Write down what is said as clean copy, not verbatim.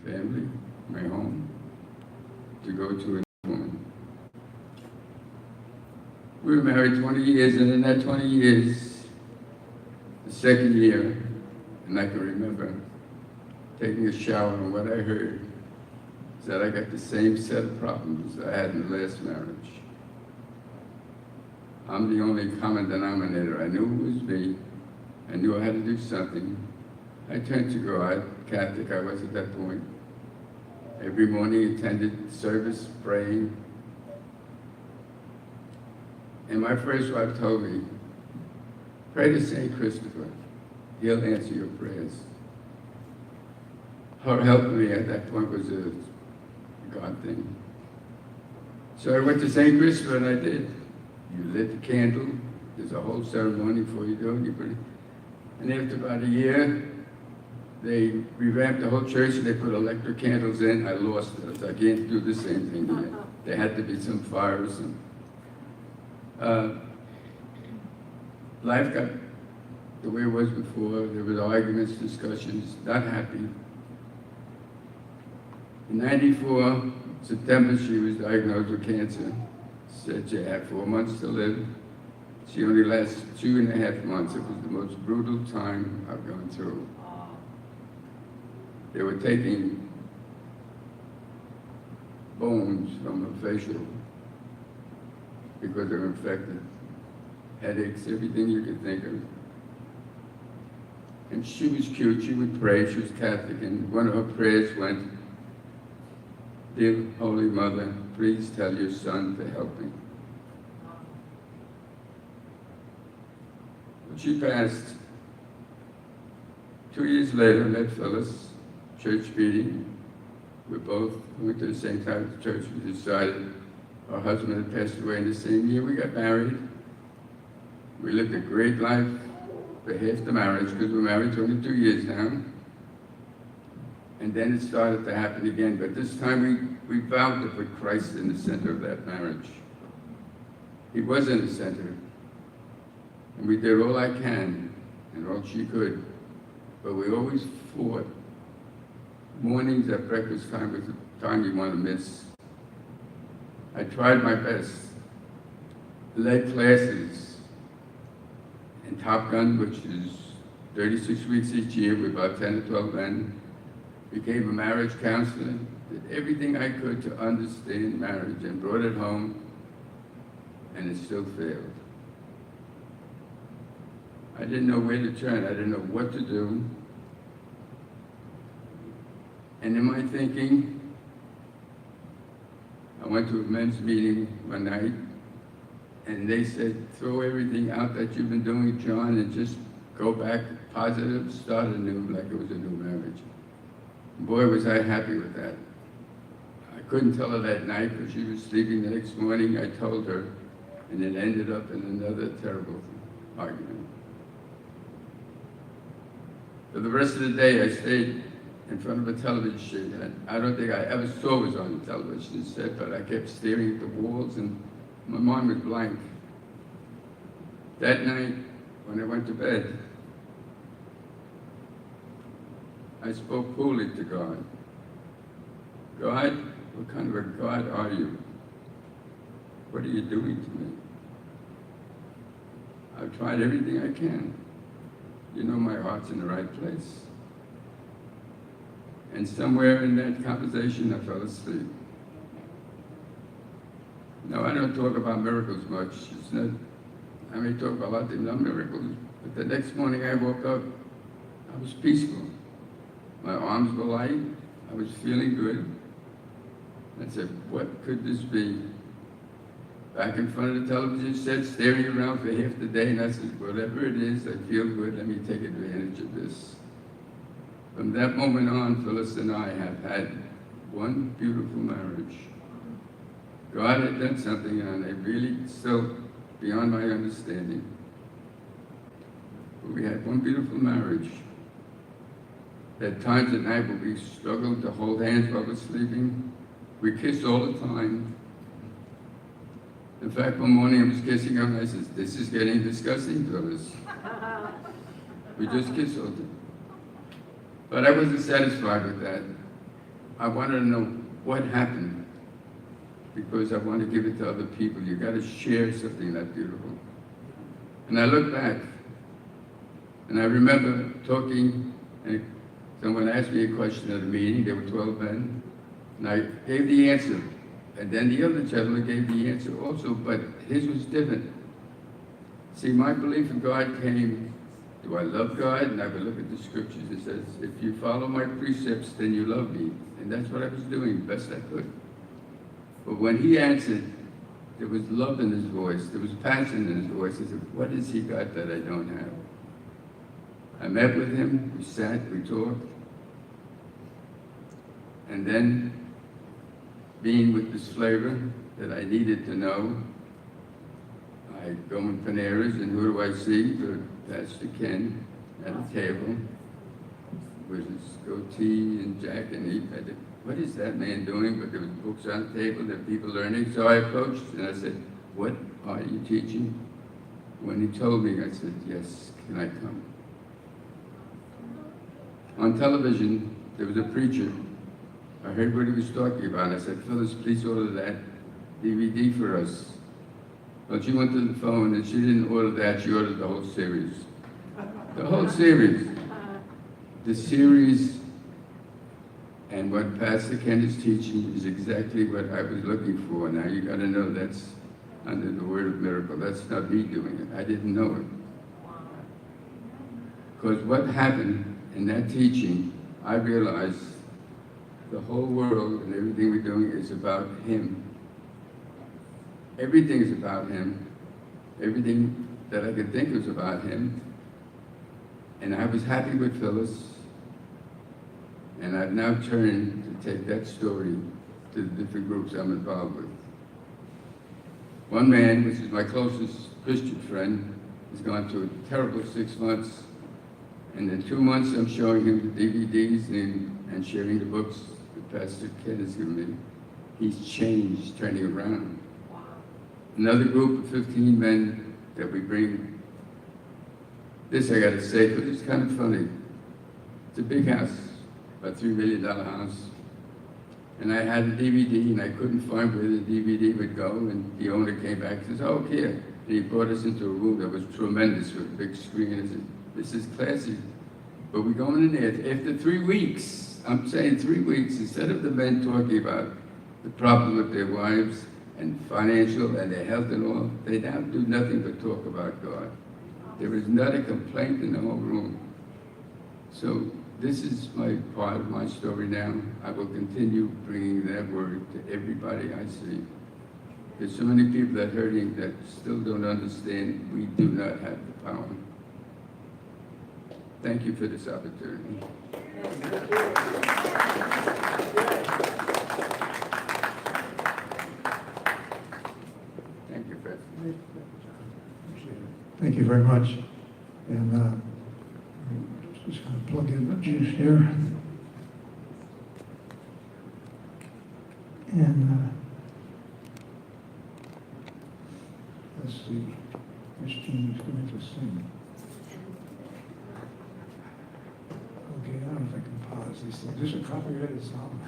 family, my home, to go to a woman. We were married 20 years, and in that 20 years, the second year, and I can remember taking a shower, and what I heard is that I got the same set of problems I had in the last marriage. I'm the only common denominator. I knew it was me. I knew I had to do something. I turned to God, Catholic I was at that point. Every morning attended service, praying. And my first wife told me, pray to St. Christopher. He'll answer your prayers. Her helping me at that point was a God thing. So I went to St. Christopher and I did. You lit the candle. There's a whole ceremony before you do it. You put it. And after about a year, they revamped the whole church and they put electric candles in. I lost it. I can't do the same thing here. There had to be some fire or something. Life got the way it was before. There were arguments, discussions, not happy. In '94, September, she was diagnosed with cancer. Said she had 4 months to live. She only lasted 2.5 months. It was the most brutal time I've gone through. They were taking bones from her facial because they were infected. Headaches, everything you could think of. And she was cute, she would pray, she was Catholic, and one of her prayers went, "Dear Holy Mother, please tell your son to help me." When she passed, 2 years later, I met Phyllis, church meeting. We both went to the same type of church. We decided our husband had passed away in the same year. We got married. We lived a great life for half the marriage, because we're married 22 years now. And then it started to happen again, but this time we vowed to put Christ in the center of that marriage. He was in the center. And we did all I can and all she could, but we always fought. Mornings at breakfast time was the time you want to miss. I tried my best, led classes in Top Gun, which is 36 weeks each year with about 10 or 12 men, became a marriage counselor, did everything I could to understand marriage and brought it home, and it still failed. I didn't know where to turn, I didn't know what to do. And in my thinking, I went to a men's meeting one night, and they said, throw everything out that you've been doing, John, and just go back positive, start anew like it was a new marriage. Boy, was I happy with that. I couldn't tell her that night because she was sleeping. The next morning I told her, and it ended up in another terrible argument. For the rest of the day, I stayed in front of a television, and I don't think I ever saw it was on the television set, but I kept staring at the walls, and my mind was blank. That night, when I went to bed, I spoke coolly to God. God, what kind of a God are you? What are you doing to me? I've tried everything I can. You know my heart's in the right place. And somewhere in that conversation, I fell asleep. No, I don't talk about miracles much. It's not, I may talk about a lot of things, not miracles. But the next morning I woke up, I was peaceful. My arms were light. I was feeling good. I said, what could this be? Back in front of the television set, staring around for half the day, and I said, whatever it is, I feel good, let me take advantage of this. From that moment on, Phyllis and I have had one beautiful marriage. God had done something, and I really still beyond my understanding. But we had one beautiful marriage. At times at night when we struggled to hold hands while we're sleeping, we kissed all the time. In fact, one morning I was kissing her and I said, this is getting disgusting, Phyllis. We just kissed all the time. But I wasn't satisfied with that. I wanted to know what happened, because I want to give it to other people. You got to share something that beautiful. And I look back, and I remember talking, and someone asked me a question at a meeting. There were 12 men, and I gave the answer. And then the other gentleman gave the answer also, but his was different. See, my belief in God came, do I love God? And I would look at the scriptures. It says, if you follow my precepts, then you love me. And that's what I was doing, best I could. But when he answered, there was love in his voice. There was passion in his voice. I said, what has he got that I don't have? I met with him. We sat, we talked. And then, being with this flavor that I needed to know, I go in Panera's, and who do I see? Pastor Ken at a table with his goatee and jacket, and he had what is that man doing? But there was books on the table, there were people learning. So I approached and I said, what are you teaching? When he told me, I said, yes, can I come? On television, there was a preacher. I heard what he was talking about. I said, Phyllis, please order that DVD for us. Well, she went to the phone and she didn't order that, she ordered the whole series. The whole series. The series and what Pastor Ken is teaching is exactly what I was looking for. Now you gotta know that's under the word of miracle. That's not me doing it. I didn't know it. Because what happened in that teaching, I realized the whole world and everything we're doing is about him. Everything is about him. Everything that I could think was about him. And I was happy with Phyllis. And I've now turned to take that story to the different groups I'm involved with. One man, which is my closest Christian friend, has gone through a terrible 6 months. And in 2 months, I'm showing him the DVDs and sharing the books that Pastor Ken has given me. He's changed, turning around. Another group of 15 men that we bring. This I gotta say, because it's kind of funny. It's a big house, about $3 million house. And I had a DVD and I couldn't find where the DVD would go. And the owner came back and says, oh, here. And he brought us into a room that was tremendous with a big screen. And I said, this is classy. But we're going in there. After 3 weeks, I'm saying 3 weeks, instead of the men talking about the problem with their wives and financial and their health and all, they now do nothing but talk about God. There is not a complaint in the whole room. So this is my part of my story now. I will continue bringing that word to everybody I see. There's so many people that are hurting that still don't understand we do not have the power. Thank you for this opportunity. Thank you, President. Thank you very much. And just going to plug in the juice here. And let's see, Christine is going to sing. Okay, I don't know if I can pause these things. This is a copyrighted song.